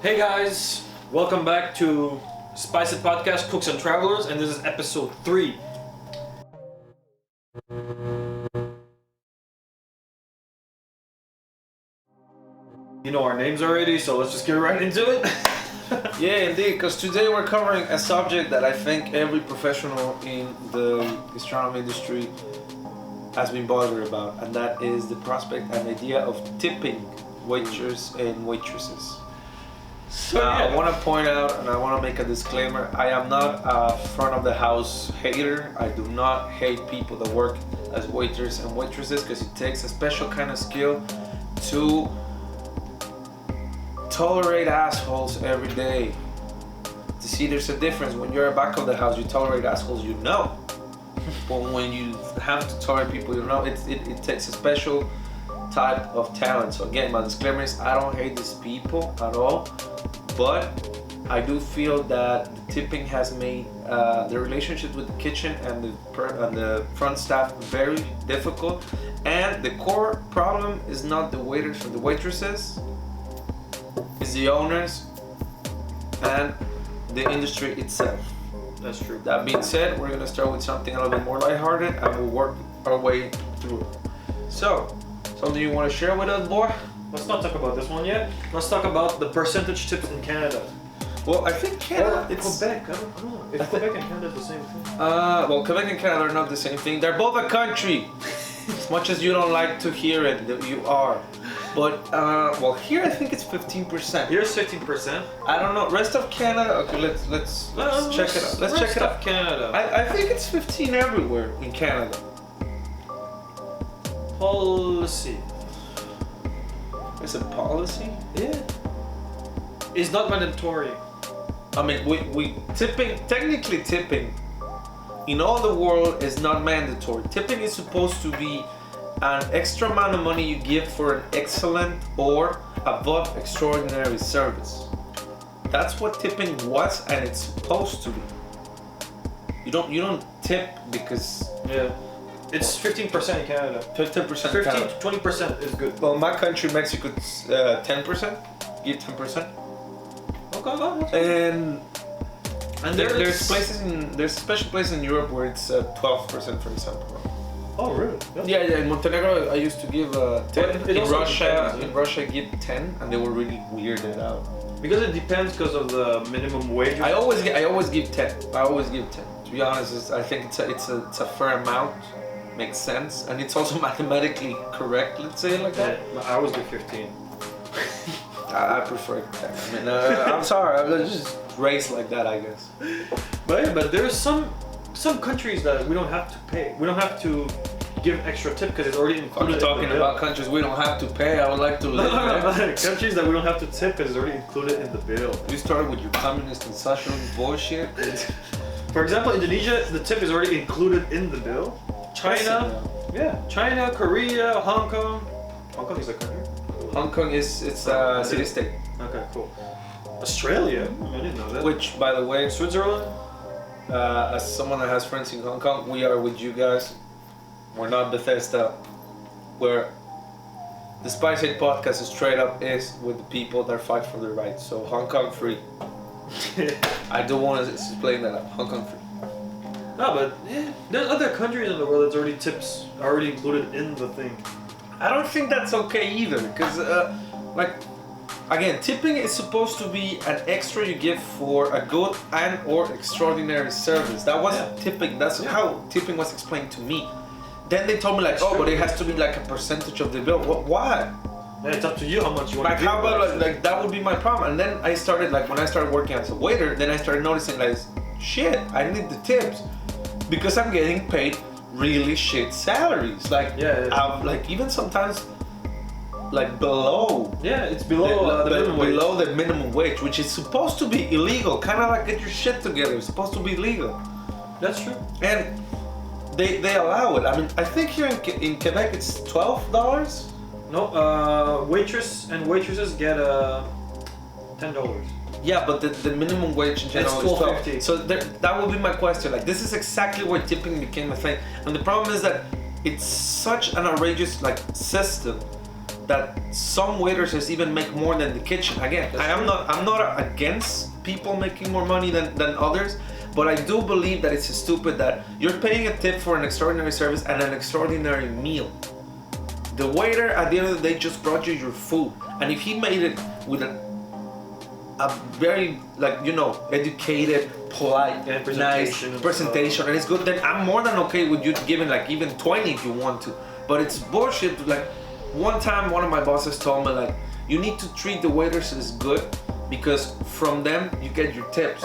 Hey guys, welcome back to Spice It Podcast, Cooks and Travelers, and this is episode 3. You know our names already, so let's just get right into it. Yeah, indeed, because today we're covering a subject that I think every professional in the gastronomy industry has been bothered about, and that is the prospect and idea of tipping waiters and waitresses. So I want to point out and I want to make a disclaimer. I am not a front of the house hater. I do not hate people that work as waiters and waitresses because it takes a special kind of skill to tolerate assholes every day. To see there's a difference. When you're at back of the house, you tolerate assholes, you know. But when you have to tolerate people, you know, it takes a special type of talent. So again, my disclaimer is I don't hate these people at all, but I do feel that the tipping has made the relationship with the kitchen and the front staff very difficult. And the core problem is not the waiters or the waitresses, it's the owners and the industry itself. That's true. That being said, we're gonna start with something a little bit more lighthearted and we'll work our way through it. So, something you want to share with us, boy? Let's not talk about this one yet. Let's talk about the percentage tips in Canada. Well, I think Canada, it's Quebec. I don't know. If Quebec and Canada is the same thing. well, Quebec and Canada are not the same thing. They're both a country. As much as you don't like to hear it, you are. But, well, here I think it's 15%. Here's 15%. I don't know. Rest of Canada. Okay, let's check it out. Let's check it out. Canada. I think it's 15 everywhere in Canada. Policy. Is it policy? Yeah. It's not mandatory. I mean, we technically tipping in all the world is not mandatory. Tipping is supposed to be an extra amount of money you give for an excellent or above extraordinary service. That's what tipping was, and it's supposed to be. You don't tip because It's 15% in Canada. 15%. 15 to 20% is good. Well, in my country, Mexico, it's 10%. Give 10%. Okay. And there's a special place in Europe where it's 12%, for example. Oh, really? Yeah. In Montenegro, I used to give 10. It In also Russia, depends, I give 10, and they were really weirded out. Because it depends because of the minimum wage. I always give 10. I always give 10. To be honest, I think it's a fair amount. Makes sense, and it's also mathematically correct. Let's say it like that. Yeah, I always give 15. I prefer 10. I mean, I'm sorry, I'm just raised like that, I guess. But there's some countries that we don't have to pay. We don't have to give extra tip because it's already included. I'm talking about countries we don't have to pay. I would like to live there. Countries that we don't have to tip because it's already included in the bill. You started with your communist and socialist bullshit. For example, Indonesia, the tip is already included in the bill. China, Korea, Hong Kong. Hong Kong is a country? Hong Kong it's a city-state. Okay, cool. Australia? I didn't know that. Which, by the way, Switzerland? as someone that has friends in Hong Kong, we are with you guys. We're not Bethesda. Where the Spice It Podcast straight up is with the people that fight for their rights. So Hong Kong free. I do want to explain that up. Hong Kong free. No, but there's other countries in the world that's already tips already included in the thing. I don't think that's okay either, because again, tipping is supposed to be an extra you give for a good and or extraordinary service. That was tipping. That's how tipping was explained to me. Then they told me like, but it has to be like a percentage of the bill. Why? Yeah, it's up to you how much you want to give. How about like that would be my problem. And then I started when I started working as a waiter, then I started noticing like, shit, I need the tips because I'm getting paid really shit salaries. Even sometimes below. Yeah, it's below the minimum wage. Below the minimum wage, which is supposed to be illegal. Kind of like get your shit together. It's supposed to be illegal. That's true. And they allow it. I mean, I think here in Quebec it's $12. No, waitress and waitresses get $10. Yeah, but the minimum wage in general is $12. So that would be my question. Like, this is exactly where tipping became a thing. And the problem is that it's such an outrageous system that some waitresses even make more than the kitchen. Again, I'm not against people making more money than others, but I do believe that it's stupid that you're paying a tip for an extraordinary service and an extraordinary meal. The waiter at the end of the day just brought you your food, and if he made it with a very, like, you know, educated, polite, nice presentation, and it's good, then I'm more than okay with you giving like even 20 if you want to. But it's bullshit. Like, one time one of my bosses told me, like, you need to treat the waitresses good because from them you get your tips.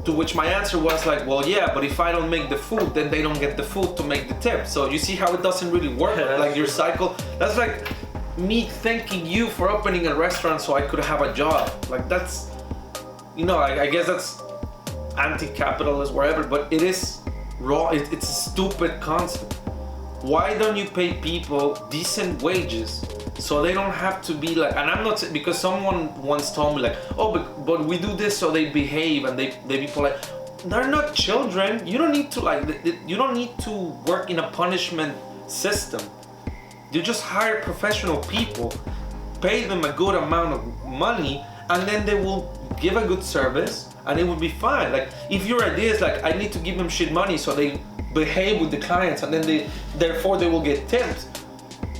To which my answer was like, well, yeah, but if I don't make the food, then they don't get the food to make the tip. So you see how it doesn't really work. Like, your cycle, that's like me thanking you for opening a restaurant so I could have a job. Like, that's, you know, I guess that's anti-capitalist, whatever, but it is raw. It's a stupid concept. Why don't you pay people decent wages so they don't have to be like, and I'm not, because someone once told me like, oh, but we do this so they behave and they be polite. They're not children. You don't need to you don't need to work in a punishment system. You just hire professional people, pay them a good amount of money, and then they will give a good service and it will be fine. Like, if your idea is like, I need to give them shit money so they behave with the clients and then therefore they will get tips,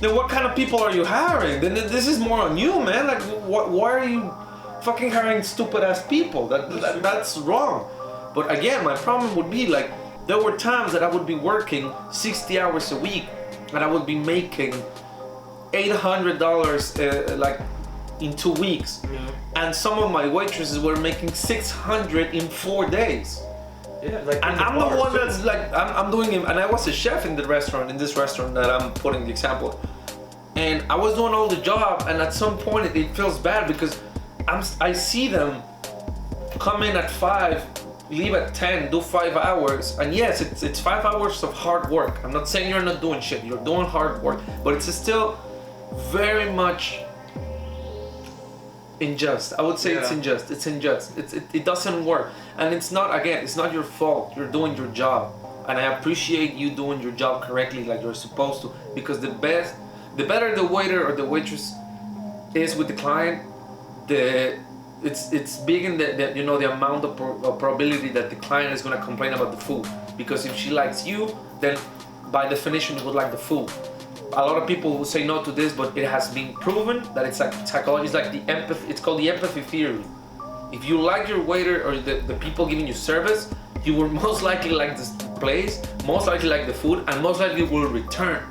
then what kind of people are you hiring? Then this is more on you, man. Like, why are you fucking hiring stupid ass people? That's wrong. But again, my problem would be like, there were times that I would be working 60 hours a week and I would be making $800 like in 2 weeks. Yeah. And some of my waitresses were making $600 in 4 days. Yeah, like, and I'm the one that's like, I'm doing it, and I was a chef in this restaurant that I'm putting the example. And I was doing all the job, and at some point it feels bad because I see them come in at 5, leave at 10, do 5 hours, and yes, it's 5 hours of hard work. I'm not saying you're not doing shit, you're doing hard work, but it's still very much unjust. I would say it's unjust. It doesn't work, and it's not your fault. You're doing your job, and I appreciate you doing your job correctly, like you're supposed to. Because the better the waiter or the waitress is with the client, it's big in the you know, the amount of probability that the client is gonna complain about the food. Because if she likes you, then by definition you would like the food. A lot of people will say no to this, but it has been proven that it's like psychology. It's like the empathy. It's called the empathy theory. If you like your waiter or the people giving you service, you will most likely like this place, most likely like the food, and most likely will return.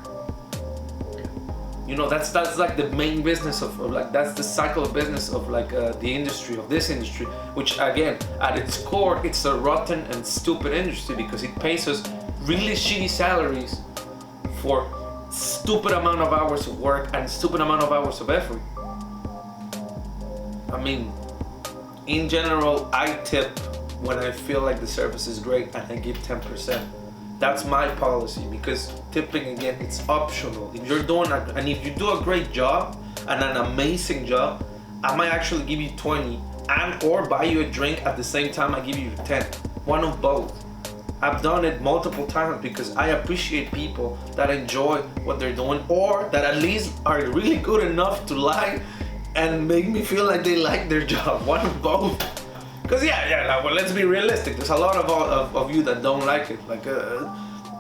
You know, that's like the main business of like, that's the cycle of business of like the industry, of this industry, which again, at its core, it's a rotten and stupid industry because it pays us really shitty salaries for stupid amount of hours of work and stupid amount of hours of effort. I mean, in general, I tip when I feel like the service is great and I give 10%. That's my policy, because tipping, again, it's optional. If you're doing and if you do a great job and an amazing job, I might actually give you 20 and or buy you a drink at the same time I give you 10. One of both. I've done it multiple times because I appreciate people that enjoy what they're doing, or that at least are really good enough to lie and make me feel like they like their job. One of both. Because well, let's be realistic. There's a lot of you that don't like it. Like a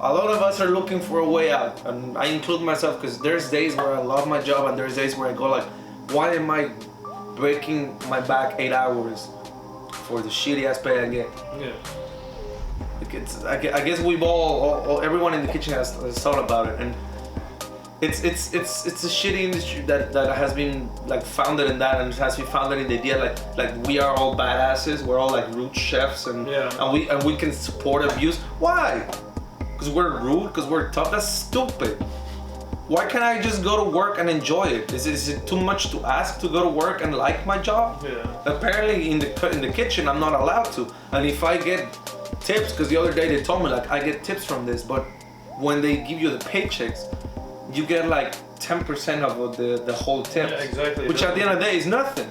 lot of us are looking for a way out, and I include myself because there's days where I love my job and there's days where I go like, why am I breaking my back 8 hours for the shitty ass pay I get? Yeah. I guess we've all everyone in the kitchen has thought about it, and it's a shitty industry that has been like founded in that, and it has been founded in the idea like we are all badasses, we're all like rude chefs, and we can support abuse. Why? Because we're rude, because we're tough? That's stupid. Why can't I just go to work and enjoy it? Is it too much to ask to go to work and like my job? Yeah. Apparently in the kitchen I'm not allowed to, and if I get tips, because the other day they told me like, I get tips from this, but when they give you the paychecks, you get like 10% of the whole tip. Yeah, exactly. Which at the end of the day is nothing.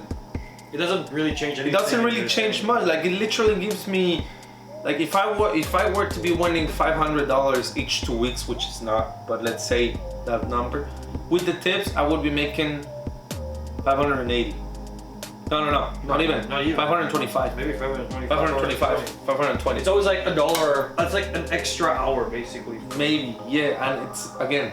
It doesn't really change anything. It doesn't really change much. Like, it literally gives me like if I were to be winning $500 each 2 weeks, which is not, but let's say that number, with the tips I would be making 580. No, not even 525. Maybe 525. 520. It's always like $1. That's like an extra hour, basically. Maybe, yeah, and it's again,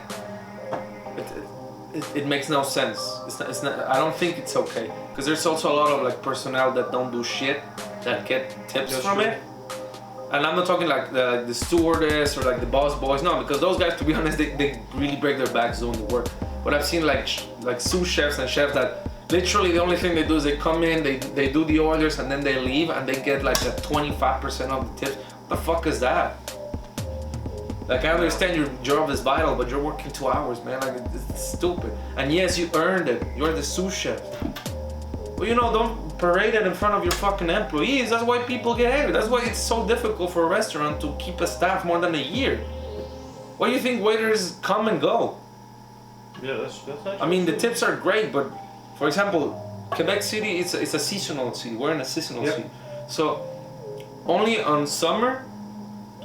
it makes no sense. It's not. I don't think it's okay because there's also a lot of like personnel that don't do shit that get tips That's from true. it. And I'm not talking like the stewardess or like the boss boys. No, because those guys, to be honest, they really break their backs doing the work. But I've seen like sous chefs and chefs that literally the only thing they do is they come in, they do the orders, and then they leave, and they get like a 25% of the tips. What the fuck is that? Like, I understand your job is vital, but you're working 2 hours, man. Like, it's stupid. And yes, you earned it. You're the sous chef. But don't parade it in front of your fucking employees. That's why people get angry. That's why it's so difficult for a restaurant to keep a staff more than a year. Why do you think waiters come and go? Yeah, that's actually I mean, the true. tips are great, but for example, Quebec City, it's a seasonal city. We're in a seasonal Yep. city. So only on summer,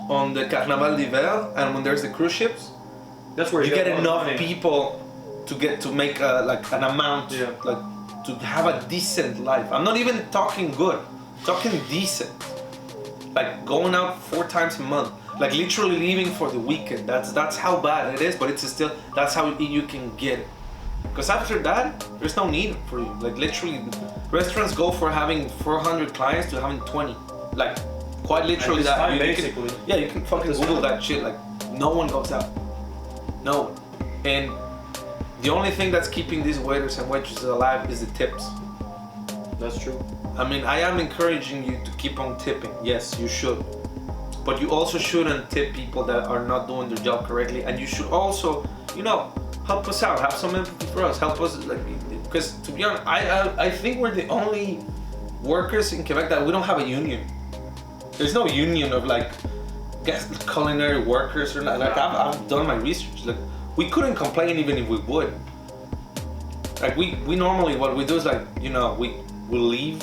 on the Carnaval d'hiver, and when there's the cruise ships, That's where you get a lot of enough money. people to make like an amount, Yeah. like to have a decent life. I'm not even talking good, I'm talking decent. Like going out 4 times a month, like literally leaving for the weekend. That's how bad it is, but it's still that's how you can get it. Because after that, there's no need for you. Like literally, restaurants go for having 400 clients to having 20. Like quite literally At this that. time, You can- basically. yeah, you can fucking this Google time. that shit. Like no one goes out. No one. And the only thing that's keeping these waiters and waitresses alive is the tips. That's true. I mean, I am encouraging you to keep on tipping. Yes, you should. But you also shouldn't tip people that are not doing their job correctly. And you should also, help us out. Have some empathy for us. Help us, because to be honest, I think we're the only workers in Quebec that we don't have a union. There's no union of culinary workers or not. Like I've done my research. Like we couldn't complain even if we would. Like we normally what we do is we'll leave,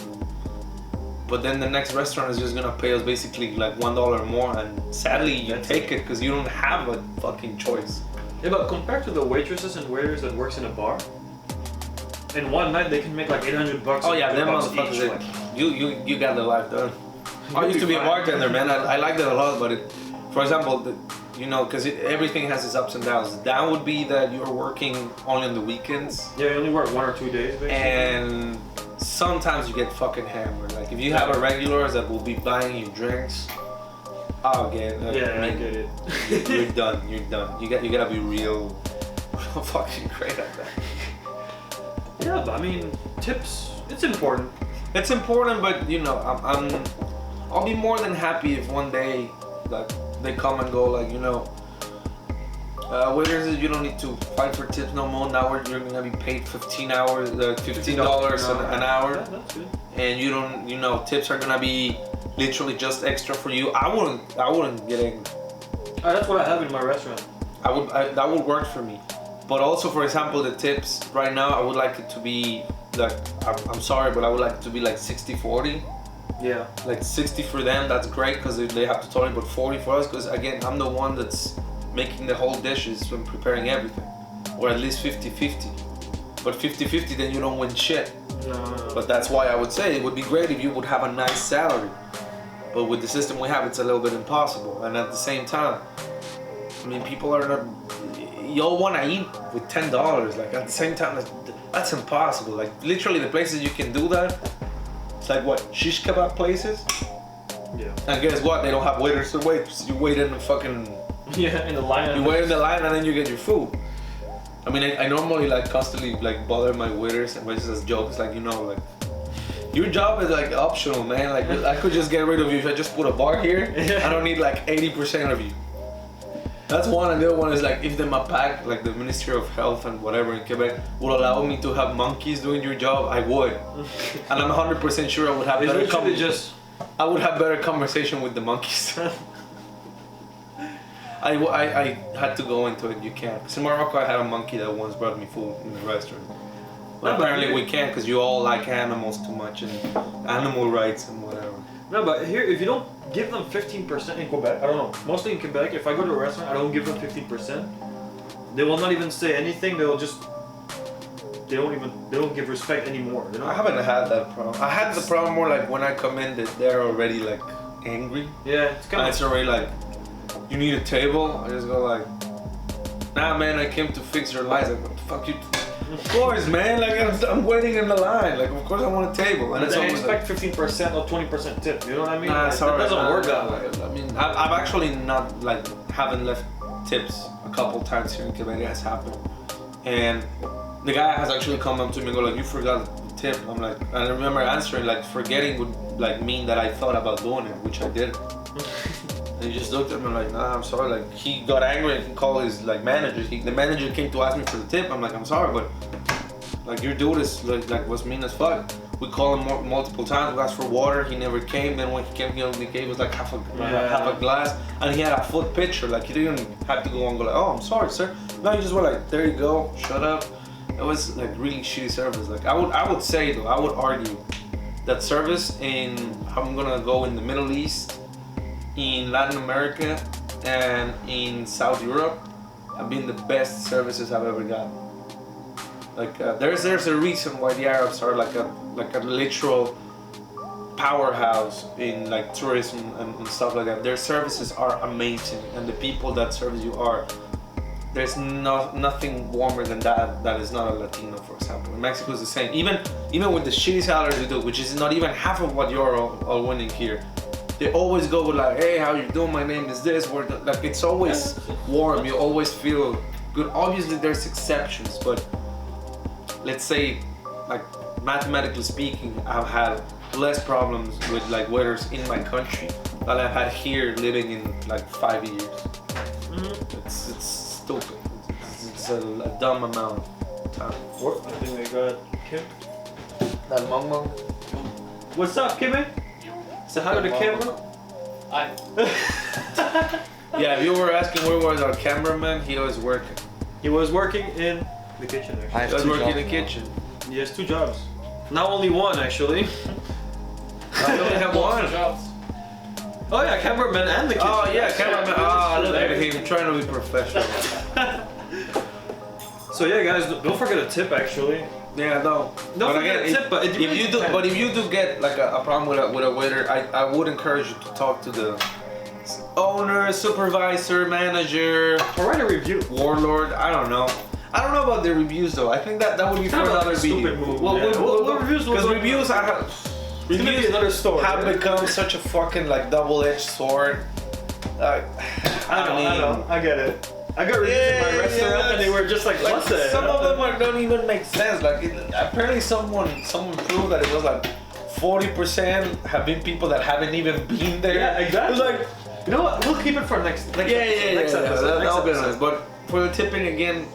but then the next restaurant is just gonna pay us basically like $1 more, and sadly you take it because you don't have a fucking choice. Yeah, but compared to the waitresses and waiters that works in a bar, in one night they can make like $800. Oh yeah, them $800 motherfuckers. each, like. You got the life done. I used to be a bartender, man. I liked it a lot, but for example, because everything has its ups and downs. Down would be that you're working only on the weekends, Yeah, you only work 1 or 2 days, basically. and sometimes you get fucking hammered. Like if you have a regulars that will be buying you drinks, I'll get it. Yeah, I get it. You're done. You're done. You gotta be real fucking great at that. Yeah, but I mean, tips, it's important. It's important, but I'll be more than happy if one day they come and go waiters, you don't need to fight for tips no more. Now you're gonna be paid $15 an hour, Yeah, that's good. and you don't tips are gonna be literally just extra for you. I wouldn't get angry. That's what I have in my restaurant. That would work for me. But also, for example, the tips right now, I would like it to be I'm sorry, but I would like it to be like 60-40. Yeah. Like 60 for them, that's great because they have to tolerate, but 40 for us because again, I'm the one that's making the whole dishes and preparing everything. Or at least 50-50. But 50-50, then you don't win shit. No. But that's why I would say it would be great if you would have a nice salary. But with the system we have, it's a little bit impossible. And at the same time, I mean, people are not. Y'all want to eat with $10. Like at the same time, that's impossible. Like literally, the places you can do that, it's like what shish kebab places. Yeah. And guess what? They don't have waiters to wait. So you wait in the fucking. Yeah, in the line. You wait in the line and then you get your food. I mean, I normally constantly bother my waiters and waitresses as jokes. Your job is optional, man. Like I could just get rid of you if I just put a bar here. Yeah. I don't need 80% of you. That's one, and the other one is if the MAPAC, the Ministry of Health and whatever in Quebec, would allow me to have monkeys doing your job, I would. And I'm 100% sure I would have It's better literally just. I would have better conversation with the monkeys. I had to go into it. You can't. 'Cause in Morocco, I had a monkey that once brought me food in the restaurant. But No, but apparently here- we can't because you all like animals too much and animal rights and whatever. No, but here, if you don't give them 15% in Quebec, I don't know. Mostly in Quebec, if I go to a restaurant, I don't give them 15%. They will not even say anything. They don't give respect anymore. You know? I haven't had that problem. I had the problem more like when I come in that they're already like angry. Yeah, it's And kind it's of. already like, you need a table? I just go like, nah man, I came to fix your lights. Like, what the fuck you... Of course, man. Like I'm waiting in the line. Like of course I want a table. And And it's they always expect 15% or 20% tip. You know what I mean? nah, Like, sorry, that doesn't nah, work that way. I mean, I've actually not like haven't left tips a couple times here in Quebec. It has happened, and the guy has actually come up to me and go like, "You forgot the tip." I'm like, and I remember answering like, forgetting would like mean that I thought about doing it, which I did. And he just looked at me like, nah, I'm sorry. Like he got angry and called his like manager. The manager came to ask me for the tip. I'm like, I'm sorry, but like your dude is like was mean as fuck. We called him multiple times. We asked for water. He never came. Then when he came, he only gave us like half a glass, and he had a full pitcher. Like he didn't have to go and go like, oh, I'm sorry, sir. No, he just went like, there you go, shut up. It was like really shitty service. Like I would say though, I would argue that service in, I'm gonna go in the Middle East, in Latin America, and in South Europe have been the best services I've ever got. Like there's a reason why the Arabs are like a literal powerhouse in like tourism and stuff like that. Their services are amazing, and the people that service you are. There's nothing warmer than that is not a Latino, for example. In Mexico is the same. Even with the shitty salaries you do, which is not even half of what you're all winning here. They always go with like, hey, how you doing? My name is this. Like it's always warm. You always feel good. Obviously there's exceptions, but let's say, like mathematically speaking, I've had less problems with like waiters in my country than I've had here living in like 5 years. Mm-hmm. It's stupid. It's a dumb amount of time. I think we got Kim. That mong. What's up, Kimmy? Say hi to the camera. Hi. Yeah, if you were asking where was our cameraman, he was working. He was working in the kitchen actually. He was working in the kitchen. He has 2 jobs. Now only one actually. I only have one. Jobs. Oh yeah, cameraman and the kitchen. Oh yeah, cameraman. Oh, look at him trying to be professional. So yeah, guys, don't forget a tip actually. Yeah, no. Don't forget a tip, but it really depends. If you do get like a problem with a waiter, I would encourage you to talk to the owner, supervisor, manager, Or write a review. warlord. I don't know about the reviews though. I think that would be for Kind of like another a video. stupid move. Well, Yeah. Well, reviews will because go- reviews It's gonna be another story. have become such a fucking like double-edged sword. I know. I get it. I got reviews in my restaurant and they were just like, what the some hell? of them don't even make sense. Like apparently someone proved that it was like 40% have been people that haven't even been there. Yeah, exactly. It was like, You know what? We'll keep it for next episode. Next that'll be episode. nice. But for the tipping again,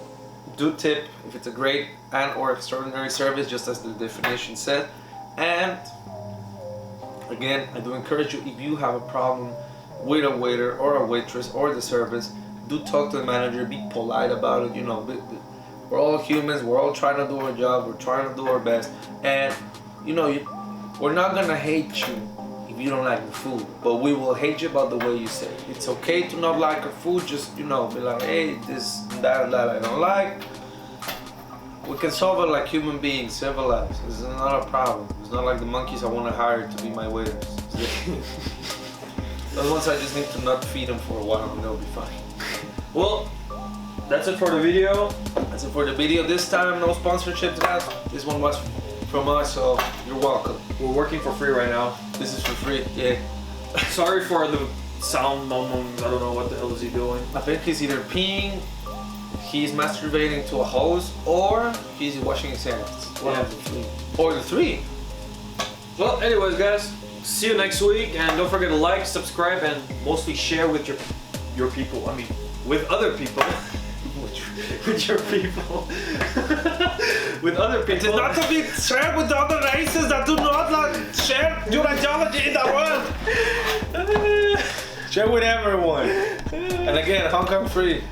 do tip if it's a great and or extraordinary service, just as the definition said. And again, I do encourage you, if you have a problem with a waiter or a waitress or the service, do talk to the manager, be polite about it. You know, we're all humans, we're all trying to do our job, we're trying to do our best, and you know, we're not gonna hate you if you don't like the food, but we will hate you about the way you say it. It's okay to not like our food, just, you know, be like, hey, this, that I don't like. We can solve it like human beings, civilized. This is not a problem. It's not like the monkeys I want to hire to be my waiters. Those ones I just need to not feed them for a while and they'll be fine. Well, that's it for the video. That's it for the video. This time, no sponsorships, guys. This one was from us, so you're welcome. We're working for free right now. This is for free, yeah. Sorry for the sound moments. I don't know what the hell is he doing. I think he's either peeing, he's masturbating to a hose, or he's washing his hands. One of the three. Or the three. Well, anyways, guys, see you next week, and don't forget to like, subscribe, and mostly share with your people. I mean, with other people. With your people. With other people. It is not to be shared with other races that do not like share your ideology in the world. Share with everyone. And again, Hong Kong free.